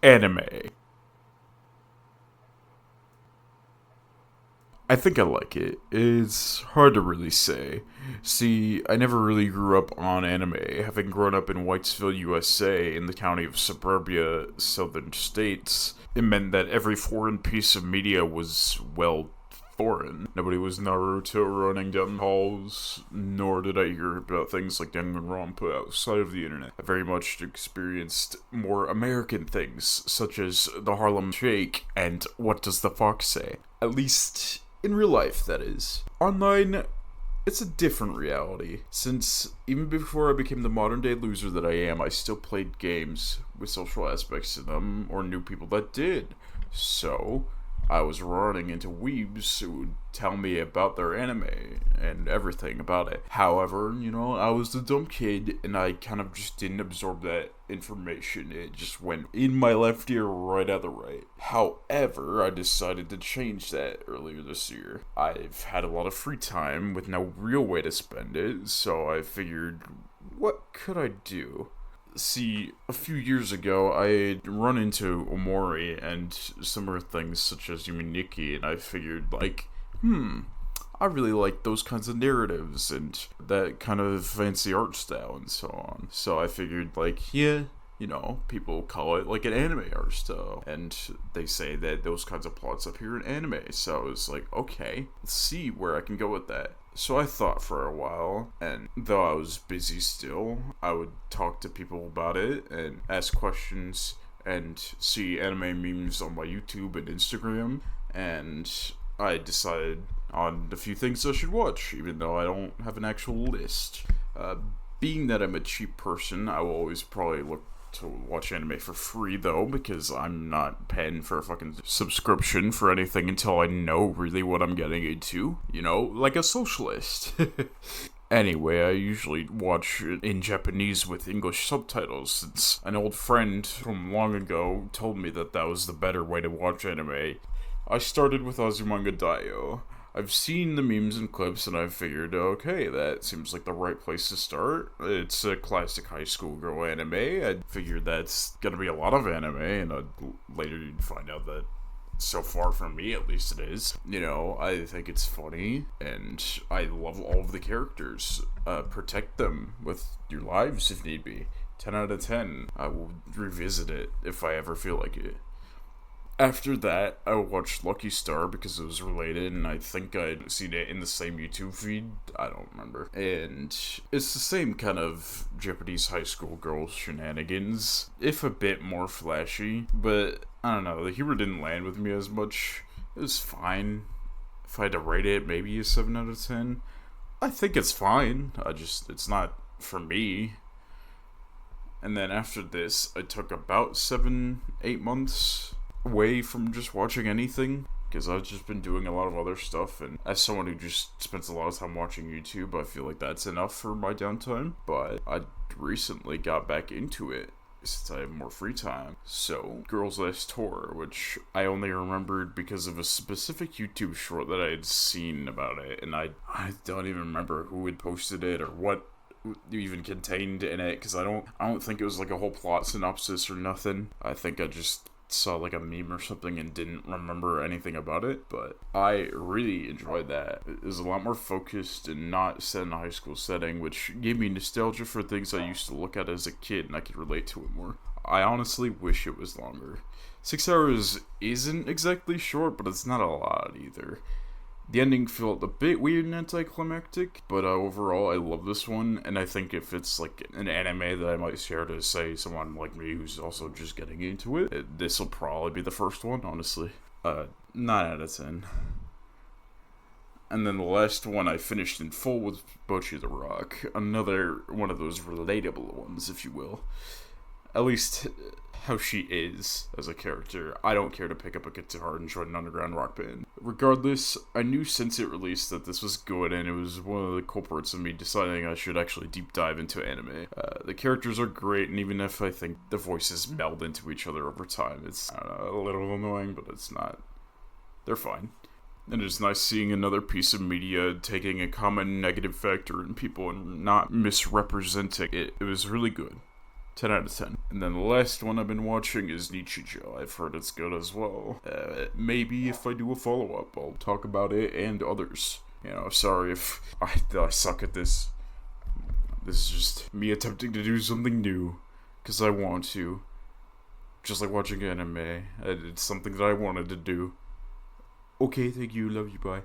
Anime. I think I like it. It's hard to really say. See, I never really grew up on anime, having grown up in Whitesville, USA, in the county of Suburbia, southern states. It meant that every foreign piece of media was, well, foreign. Nobody was Naruto running down halls, nor did I hear about things like Danganronpa outside of the internet. I very much experienced more American things, such as the Harlem Shake and What Does the Fox Say? At least in real life, that is. Online, it's a different reality, since even before I became the modern day loser that I am, I still played games with social aspects to them, or knew people that did. So, I was running into weebs who would tell me about their anime and everything about it. However, I was the dumb kid and I kind of just didn't absorb that information. It just went in my left ear right out the right. However, I decided to change that earlier this year. I've had a lot of free time with no real way to spend it, so I figured, what could I do? See, a few years ago, I had run into Omori and similar things such as Yuminiki, and I figured, I really like those kinds of narratives and that kind of fancy art style and so on. So I figured, people call it like an anime art style, and they say that those kinds of plots appear in anime. So I was like, okay, let's see where I can go with that. So I thought for a while, and though I was busy still, I would talk to people about it and ask questions and see anime memes on my YouTube and Instagram, and I decided on a few things I should watch, even though I don't have an actual list. Being that I'm a cheap person, I will always probably look to watch anime for free, though, because I'm not paying for a fucking subscription for anything until I know really what I'm getting into. Like a socialist. Anyway, I usually watch it in Japanese with English subtitles, since an old friend from long ago told me that that was the better way to watch anime. I started with Azumanga Daioh. I've seen the memes and clips and I've figured, okay, that seems like the right place to start. It's a classic high school girl anime. I figured that's gonna be a lot of anime, and later you'd find out that so far from me, at least it is. I think it's funny, and I love all of the characters. Protect them with your lives if need be. 10 out of 10. I will revisit it if I ever feel like it. After that, I watched Lucky Star because it was related, and I think I'd seen it in the same YouTube feed. I don't remember. And it's the same kind of Japanese high school girl shenanigans, if a bit more flashy, but I don't know, the humor didn't land with me as much. It was fine. If I had to rate it, maybe a 7 out of 10. I think it's fine. It's not for me. And then after this, I took about 7-8 months away from just watching anything, because I've just been doing a lot of other stuff, and as someone who just spends a lot of time watching YouTube, I feel like that's enough for my downtime. But I recently got back into it since I have more free time. So, Girls Last Tour, which I only remembered because of a specific YouTube short that I had seen about it, and I don't even remember who had posted it or what even contained in it, because I don't think it was like a whole plot synopsis or nothing. I think I just saw like a meme or something and didn't remember anything about it, but I really enjoyed that. It was a lot more focused and not set in a high school setting, which gave me nostalgia for things I used to look at as a kid, and I could relate to it more. I honestly wish it was longer. 6 hours isn't exactly short, but it's not a lot either. The ending felt a bit weird and anticlimactic, but overall I love this one, and I think if it's like an anime that I might share to, say, someone like me who's also just getting into it, this will probably be the first one, honestly. 9 out of 10. And then the last one I finished in full was Bocchi the Rock, another one of those relatable ones, if you will. At least how she is as a character. I don't care to pick up a guitar and join an underground rock band. Regardless, I knew since it released that this was good, and it was one of the culprits of me deciding I should actually deep dive into anime. The characters are great, and even if I think the voices meld into each other over time, it's a little annoying, but it's not. They're fine. And it's nice seeing another piece of media taking a common negative factor in people and not misrepresenting it. It was really good. 10 out of 10. And then the last one I've been watching is Nichijou. I've heard it's good as well. Maybe if I do a follow-up, I'll talk about it and others. Sorry if I suck at this. This is just me attempting to do something new, because I want to. Just like watching anime. It's something that I wanted to do. Okay, thank you, love you, bye.